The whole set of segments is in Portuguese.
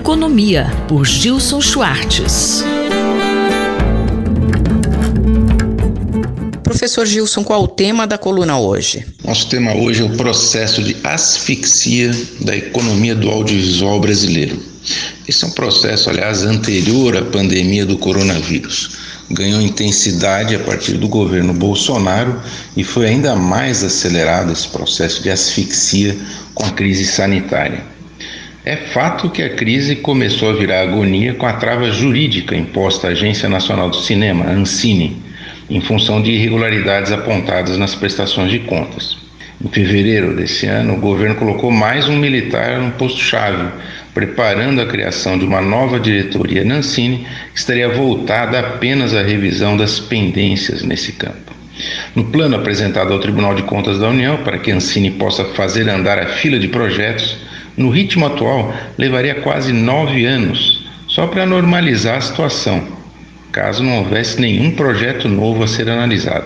Economia, por Gilson Schwartz. Professor Gilson, qual o tema da coluna hoje? Nosso tema hoje é o processo de asfixia da economia do audiovisual brasileiro. Esse é um processo, aliás, anterior à pandemia do coronavírus. Ganhou intensidade a partir do governo Bolsonaro e foi ainda mais acelerado esse processo de asfixia com a crise sanitária. É fato que a crise começou a virar agonia com a trava jurídica imposta à Agência Nacional do Cinema, a Ancine, em função de irregularidades apontadas nas prestações de contas. Em fevereiro desse ano, o governo colocou mais um militar no posto-chave, preparando a criação de uma nova diretoria na Ancine, que estaria voltada apenas à revisão das pendências nesse campo. No plano apresentado ao Tribunal de Contas da União, para que a Ancine possa fazer andar a fila de projetos, no ritmo atual, levaria quase 9 anos, só para normalizar a situação, caso não houvesse nenhum projeto novo a ser analisado.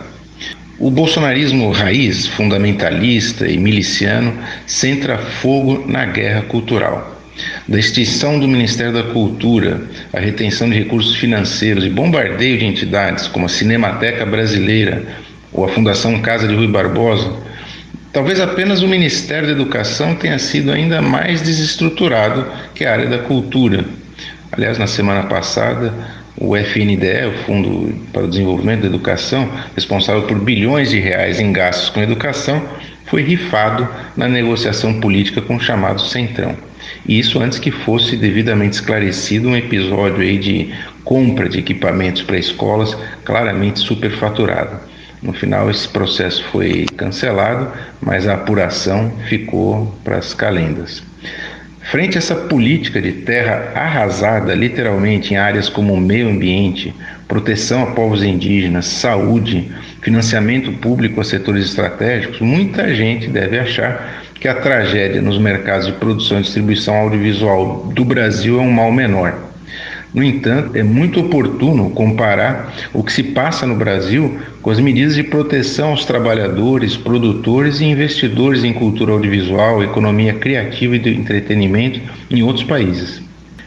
O bolsonarismo raiz, fundamentalista e miliciano, centra fogo na guerra cultural. Da extinção do Ministério da Cultura, a retenção de recursos financeiros e bombardeio de entidades como a Cinemateca Brasileira ou a Fundação Casa de Rui Barbosa, talvez apenas o Ministério da Educação tenha sido ainda mais desestruturado que a área da cultura. Aliás, na semana passada, o FNDE, o Fundo para o Desenvolvimento da Educação, responsável por bilhões de reais em gastos com educação, foi rifado na negociação política com o chamado Centrão. E isso antes que fosse devidamente esclarecido um episódio aí de compra de equipamentos para escolas claramente superfaturado. No final, esse processo foi cancelado, mas a apuração ficou para as calendas. Frente a essa política de terra arrasada, literalmente, em áreas como o meio ambiente, proteção a povos indígenas, saúde, financiamento público a setores estratégicos, muita gente deve achar que a tragédia nos mercados de produção e distribuição audiovisual do Brasil é um mal menor. No entanto, é muito oportuno comparar o que se passa no Brasil com as medidas de proteção aos trabalhadores, produtores e investidores em cultura audiovisual, economia criativa e de entretenimento em outros países.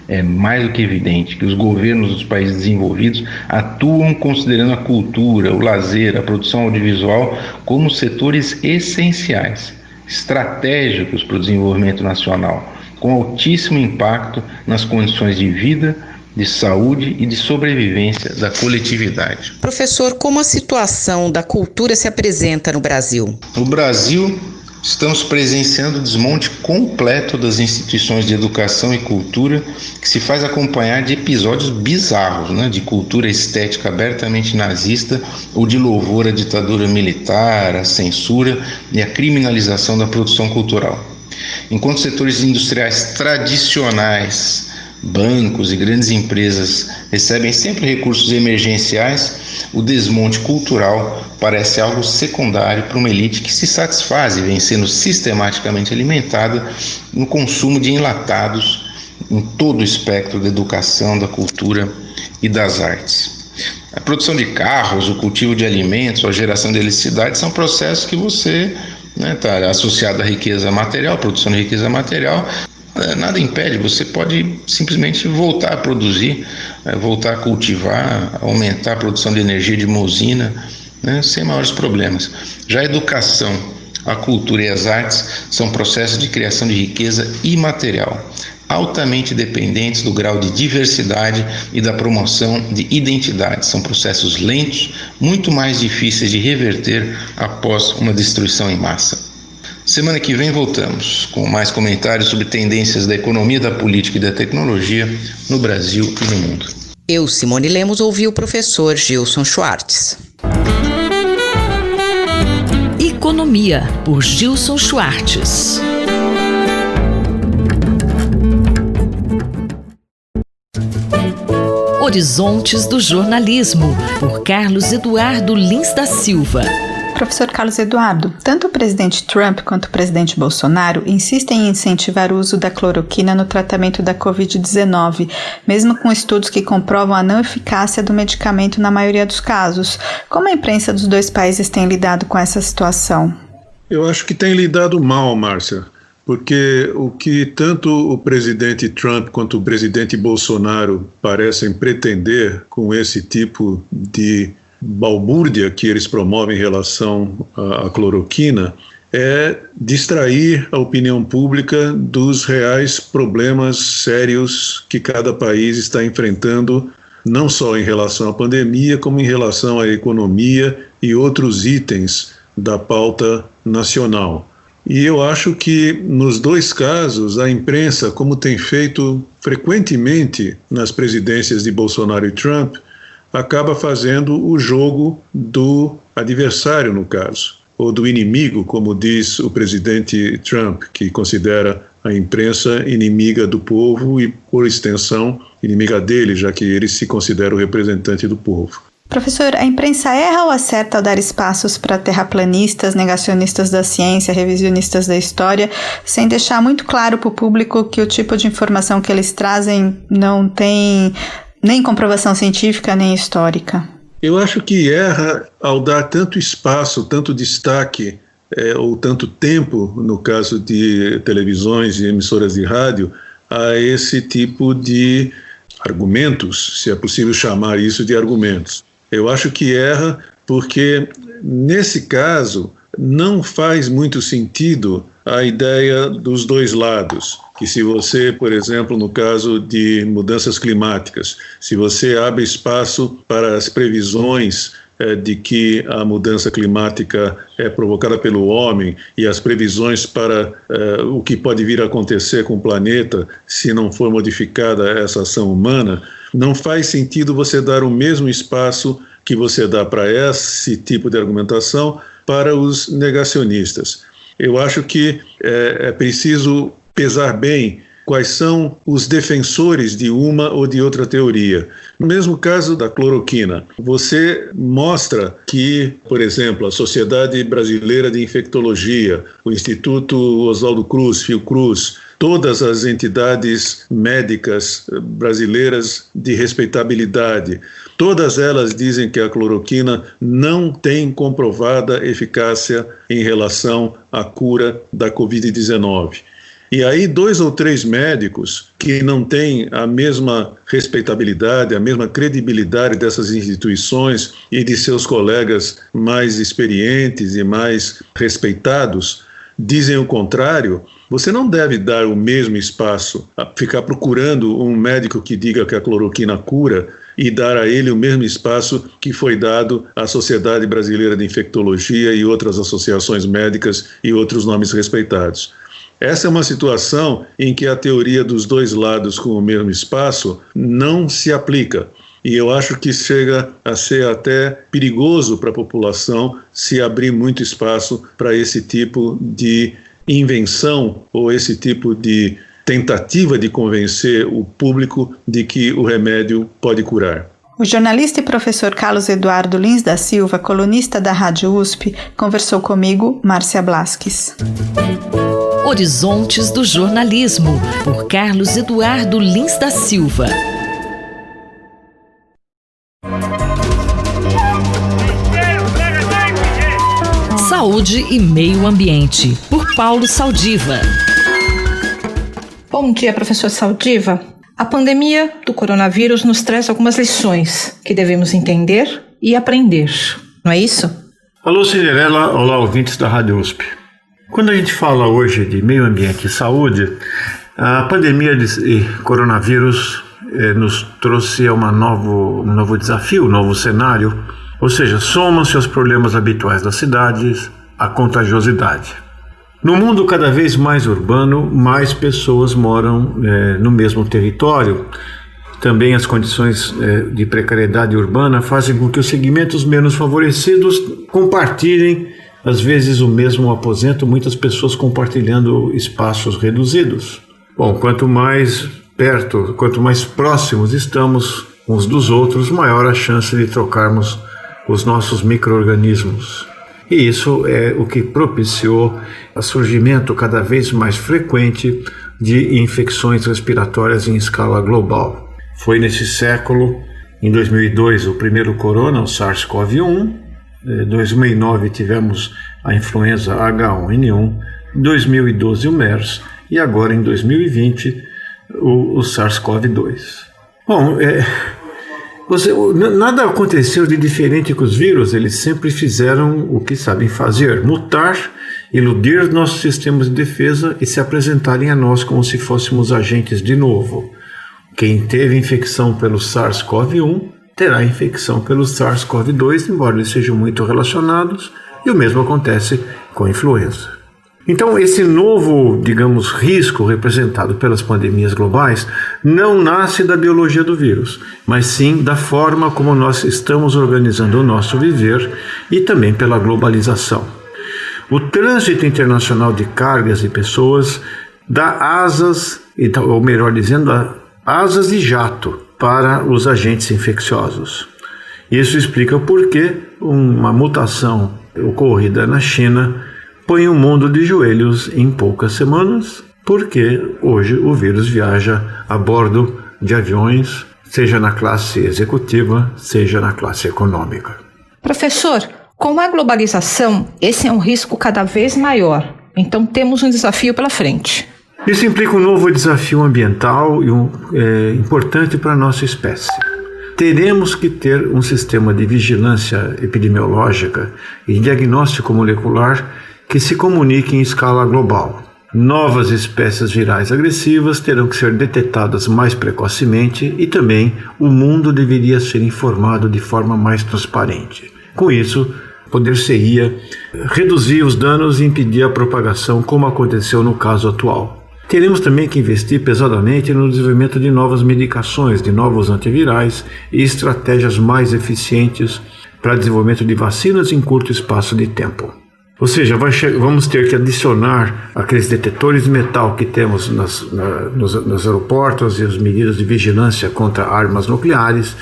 É mais do que evidente que os governos dos países desenvolvidos atuam considerando a cultura, o lazer, a produção audiovisual como setores essenciais, estratégicos para o desenvolvimento nacional, com altíssimo impacto nas condições de vida, de saúde e de sobrevivência da coletividade. Professor, como a situação da cultura se apresenta no Brasil? No Brasil, estamos presenciando o desmonte completo das instituições de educação e cultura, que se faz acompanhar de episódios bizarros, de cultura estética abertamente nazista ou de louvor à ditadura militar, à censura e à criminalização da produção cultural. Enquanto setores industriais tradicionais, bancos e grandes empresas recebem sempre recursos emergenciais, o desmonte cultural parece algo secundário para uma elite que se satisfaz e vem sendo sistematicamente alimentada no consumo de enlatados em todo o espectro da educação, da cultura e das artes. A produção de carros, o cultivo de alimentos, a geração de eletricidade são processos que você está associado à riqueza material, produção de riqueza material. Nada impede, você pode simplesmente voltar a produzir, voltar a cultivar, aumentar a produção de energia de uma usina, sem maiores problemas. Já a educação, a cultura e as artes são processos de criação de riqueza imaterial, altamente dependentes do grau de diversidade e da promoção de identidade. São processos lentos, muito mais difíceis de reverter após uma destruição em massa. Semana que vem voltamos com mais comentários sobre tendências da economia, da política e da tecnologia no Brasil e no mundo. Eu, Simone Lemos, ouvi o professor Gilson Schwartz. Economia, por Gilson Schwartz. Horizontes do Jornalismo, por Carlos Eduardo Lins da Silva. Professor Carlos Eduardo, tanto o presidente Trump quanto o presidente Bolsonaro insistem em incentivar o uso da cloroquina no tratamento da Covid-19, mesmo com estudos que comprovam a não eficácia do medicamento na maioria dos casos. Como a imprensa dos dois países tem lidado com essa situação? Eu acho que tem lidado mal, Márcia. porque o que tanto o presidente Trump quanto o presidente Bolsonaro parecem pretender com esse tipo de balbúrdia que eles promovem em relação à cloroquina é distrair a opinião pública dos reais problemas sérios que cada país está enfrentando, não só em relação à pandemia, como em relação à economia e outros itens da pauta nacional. E eu acho que, nos dois casos, a imprensa, como tem feito frequentemente nas presidências de Bolsonaro e Trump, acaba fazendo o jogo do adversário, no caso, ou do inimigo, como diz o presidente Trump, que considera a imprensa inimiga do povo e, por extensão, inimiga dele, já que ele se considera o representante do povo. Professor, a imprensa erra ou acerta ao dar espaços para terraplanistas, negacionistas da ciência, revisionistas da história, sem deixar muito claro para o público que o tipo de informação que eles trazem não tem nem comprovação científica nem histórica? Eu acho que erra ao dar tanto espaço, tanto destaque, ou tanto tempo, no caso de televisões e emissoras de rádio, a esse tipo de argumentos, se é possível chamar isso de argumentos. Eu acho que erra porque, nesse caso, não faz muito sentido a ideia dos dois lados. Que se você, por exemplo, no caso de mudanças climáticas, se você abre espaço para as previsões de que a mudança climática é provocada pelo homem e as previsões para o que pode vir a acontecer com o planeta se não for modificada essa ação humana, não faz sentido você dar o mesmo espaço que você dá para esse tipo de argumentação para os negacionistas. Eu acho que é preciso pesar bem quais são os defensores de uma ou de outra teoria. No mesmo caso da cloroquina, você mostra que, por exemplo, a Sociedade Brasileira de Infectologia, o Instituto Oswaldo Cruz, Fiocruz, todas as entidades médicas brasileiras de respeitabilidade, todas elas dizem que a cloroquina não tem comprovada eficácia em relação à cura da Covid-19. E aí 2 ou 3 médicos que não têm a mesma respeitabilidade, a mesma credibilidade dessas instituições e de seus colegas mais experientes e mais respeitados, dizem o contrário, você não deve dar o mesmo espaço a ficar procurando um médico que diga que a cloroquina cura e dar a ele o mesmo espaço que foi dado à Sociedade Brasileira de Infectologia e outras associações médicas e outros nomes respeitados. Essa é uma situação em que a teoria dos dois lados com o mesmo espaço não se aplica. E eu acho que chega a ser até perigoso para a população se abrir muito espaço para esse tipo de invenção ou esse tipo de tentativa de convencer o público de que o remédio pode curar. O jornalista e professor Carlos Eduardo Lins da Silva, colunista da Rádio USP, conversou comigo, Márcia Blasques. Horizontes do Jornalismo, por Carlos Eduardo Lins da Silva. Saúde e Meio Ambiente, por Paulo Saldiva. Bom dia, professor Saldiva. A pandemia do coronavírus nos traz algumas lições que devemos entender e aprender, não é isso? Alô, Cinderela, olá, ouvintes da Rádio USP. Quando a gente fala hoje de meio ambiente e saúde, a pandemia de coronavírus nos trouxe um novo desafio, um novo cenário, ou seja, somam-se aos problemas habituais das cidades, a contagiosidade. No mundo cada vez mais urbano, mais pessoas moram no mesmo território. Também as condições de precariedade urbana fazem com que os segmentos menos favorecidos compartilhem, às vezes, o mesmo aposento, muitas pessoas compartilhando espaços reduzidos. Bom, quanto mais perto, quanto mais próximos estamos uns dos outros, maior a chance de trocarmos os nossos micro-organismos. E isso é o que propiciou o surgimento cada vez mais frequente de infecções respiratórias em escala global. Foi nesse século, em 2002, o primeiro corona, o SARS-CoV-1. Em 2009 tivemos a influenza H1N1, em 2012 o MERS e agora em 2020 o SARS-CoV-2. Bom, nada aconteceu de diferente com os vírus, eles sempre fizeram o que sabem fazer, mutar, iludir nossos sistemas de defesa e se apresentarem a nós como se fôssemos agentes de novo. Quem teve infecção pelo SARS-CoV-1 terá infecção pelo SARS-CoV-2, embora eles sejam muito relacionados, e o mesmo acontece com a influenza. Então, esse novo, digamos, risco representado pelas pandemias globais não nasce da biologia do vírus, mas sim da forma como nós estamos organizando o nosso viver e também pela globalização. O trânsito internacional de cargas e pessoas dá asas, ou melhor dizendo, asas de jato para os agentes infecciosos. Isso explica por que uma mutação ocorrida na China põe o mundo de joelhos em poucas semanas, porque hoje o vírus viaja a bordo de aviões, seja na classe executiva, seja na classe econômica. Professor, com a globalização, esse é um risco cada vez maior. Então temos um desafio pela frente. Isso implica um novo desafio ambiental e importante para a nossa espécie. Teremos que ter um sistema de vigilância epidemiológica e diagnóstico molecular que se comunique em escala global. Novas espécies virais agressivas terão que ser detectadas mais precocemente e também o mundo deveria ser informado de forma mais transparente. Com isso, poder-se-ia reduzir os danos e impedir a propagação, como aconteceu no caso atual. Teremos também que investir pesadamente no desenvolvimento de novas medicações, de novos antivirais e estratégias mais eficientes para desenvolvimento de vacinas em curto espaço de tempo. Ou seja, vamos ter que adicionar aqueles detectores de metal que temos nos aeroportos e as medidas de vigilância contra armas nucleares,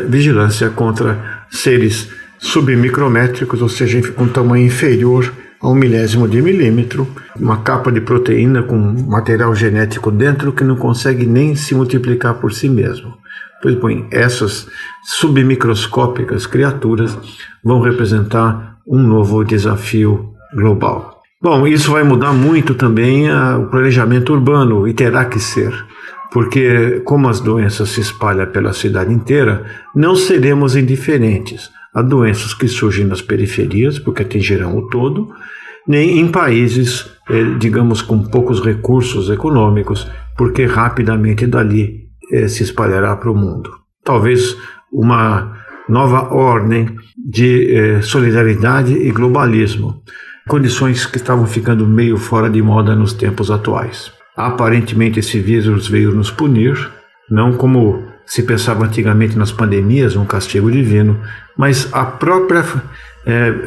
vigilância contra seres submicrométricos, ou seja, com tamanho inferior a 1 milésimo de milímetro, uma capa de proteína com material genético dentro que não consegue nem se multiplicar por si mesmo. Pois bem, essas submicroscópicas criaturas vão representar um novo desafio global. Bom, isso vai mudar muito também o planejamento urbano, e terá que ser, porque como as doenças se espalham pela cidade inteira, não seremos indiferentes a doenças que surgem nas periferias, porque atingirão o todo, nem em países, digamos, com poucos recursos econômicos, porque rapidamente dali se espalhará para o mundo. Talvez uma nova ordem de solidariedade e globalismo, condições que estavam ficando meio fora de moda nos tempos atuais. Aparentemente esse vírus veio nos punir, não como se pensava antigamente nas pandemias, um castigo divino, mas a própria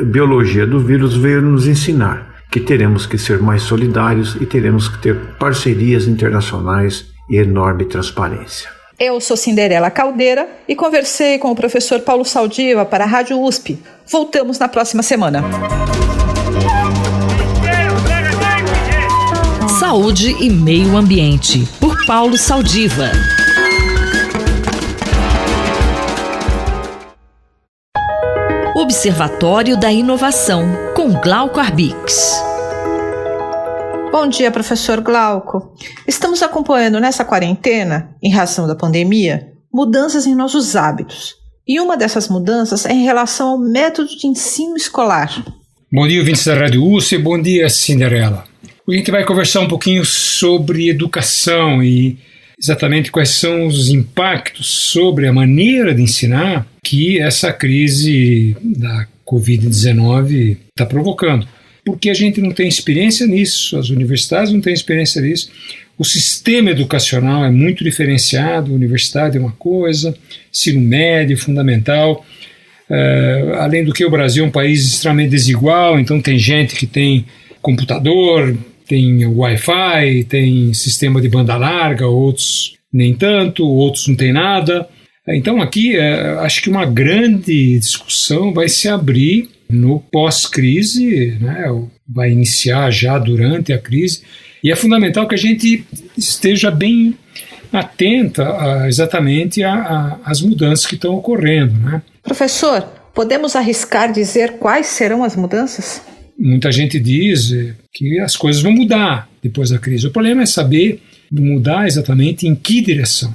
biologia do vírus veio nos ensinar que teremos que ser mais solidários e teremos que ter parcerias internacionais e enorme transparência. Eu sou Cinderela Caldeira e conversei com o professor Paulo Saldiva para a Rádio USP. Voltamos na próxima semana. Saúde e Meio Ambiente, por Paulo Saldiva. Observatório da Inovação, com Glauco Arbix. Bom dia, professor Glauco. Estamos acompanhando nessa quarentena, em razão da pandemia, mudanças em nossos hábitos. E uma dessas mudanças é em relação ao método de ensino escolar. Bom dia, ouvintes da Rádio USP. Bom dia, Cinderela. Hoje a gente vai conversar um pouquinho sobre educação e exatamente quais são os impactos sobre a maneira de ensinar que essa crise da Covid-19 está provocando. Porque a gente não tem experiência nisso, as universidades não têm experiência nisso, o sistema educacional é muito diferenciado, a universidade é uma coisa, ensino médio, fundamental, além do que o Brasil é um país extremamente desigual, então tem gente que tem computador, tem Wi-Fi, tem sistema de banda larga, outros nem tanto, outros não tem nada. Então aqui acho que uma grande discussão vai se abrir no pós-crise, né? Vai iniciar já durante a crise, e é fundamental que a gente esteja bem atenta exatamente às mudanças que estão ocorrendo, né? Professor, podemos arriscar dizer quais serão as mudanças? muita gente diz que as coisas vão mudar depois da crise. O problema é saber mudar exatamente em que direção.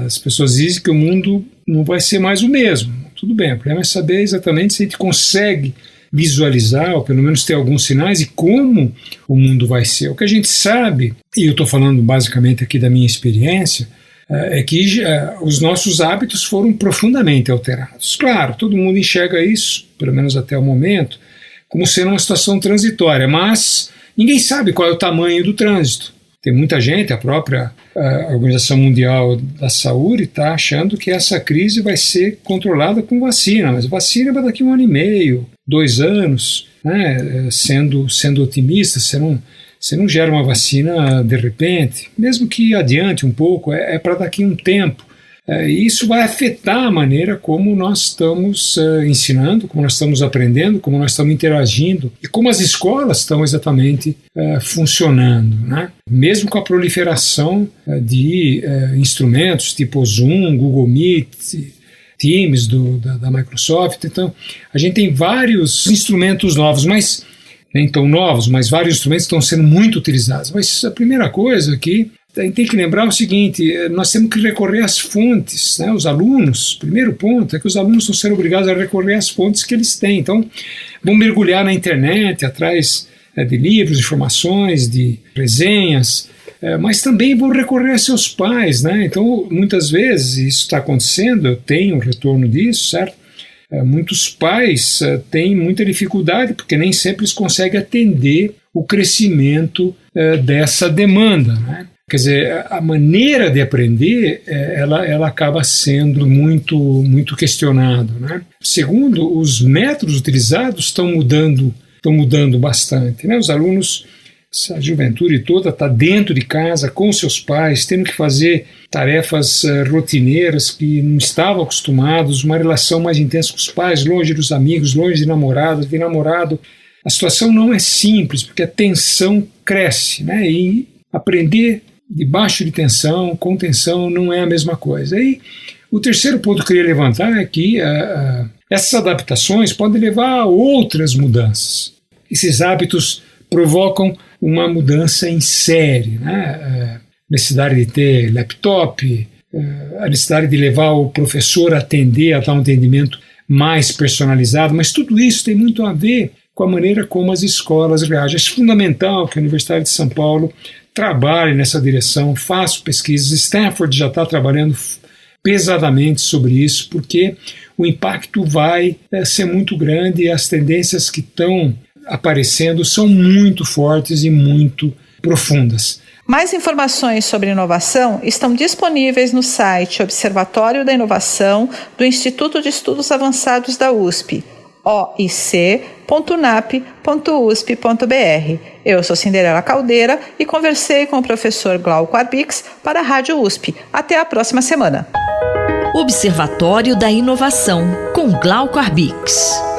As pessoas dizem que o mundo não vai ser mais o mesmo. Tudo bem, o problema é saber exatamente se a gente consegue visualizar, ou pelo menos ter alguns sinais de como o mundo vai ser. O que a gente sabe, e eu estou falando basicamente aqui da minha experiência, é que os nossos hábitos foram profundamente alterados. Claro, todo mundo enxerga isso, pelo menos até o momento, como sendo uma situação transitória, mas ninguém sabe qual é o tamanho do trânsito. Tem muita gente, a própria Organização Mundial da Saúde está achando que essa crise vai ser controlada com vacina, mas vacina vai daqui 1 ano e meio, 2 anos, né? Sendo otimista, você não gera uma vacina de repente, mesmo que adiante um pouco, é para daqui um tempo. E isso vai afetar a maneira como nós estamos ensinando, como nós estamos aprendendo, como nós estamos interagindo e como as escolas estão exatamente funcionando, né? Mesmo com a proliferação de instrumentos tipo Zoom, Google Meet, Teams da Microsoft. Então, a gente tem vários instrumentos novos, mas nem tão novos, mas vários instrumentos estão sendo muito utilizados. Mas a primeira coisa aqui, a gente tem que lembrar o seguinte: nós temos que recorrer às fontes, né? Os alunos, primeiro ponto é que os alunos estão sendo obrigados a recorrer às fontes que eles têm. Então, vão mergulhar na internet, atrás de livros, informações, de resenhas, mas também vão recorrer a seus pais, né? Então, muitas vezes, isso está acontecendo, eu tenho um retorno disso, certo? Muitos pais têm muita dificuldade, porque nem sempre eles conseguem atender o crescimento dessa demanda, né? Quer dizer, a maneira de aprender, ela acaba sendo muito questionada, né? Segundo, os métodos utilizados estão mudando bastante, né? Os alunos, a juventude toda está dentro de casa, com seus pais, tendo que fazer tarefas rotineiras que não estavam acostumados, uma relação mais intensa com os pais, longe dos amigos, longe de namoradas, de namorado. A situação não é simples, porque a tensão cresce, né? E aprender debaixo de tensão, com tensão, não é a mesma coisa. E o terceiro ponto que eu queria levantar é que essas adaptações podem levar a outras mudanças. Esses hábitos provocam uma mudança em série, né? A necessidade de ter laptop, a necessidade de levar o professor a atender, a dar um atendimento mais personalizado, mas tudo isso tem muito a ver com a maneira como as escolas reagem. É fundamental que a Universidade de São Paulo trabalhe nessa direção, faça pesquisas. Stanford já está trabalhando pesadamente sobre isso, porque o impacto vai ser muito grande e as tendências que estão aparecendo são muito fortes e muito profundas. Mais informações sobre inovação estão disponíveis no site Observatório da Inovação do Instituto de Estudos Avançados da USP, oic.unap.usp.br. Eu sou Cinderela Caldeira e conversei com o professor Glauco Arbix para a Rádio USP. Até a próxima semana. Observatório da Inovação, com Glauco Arbix.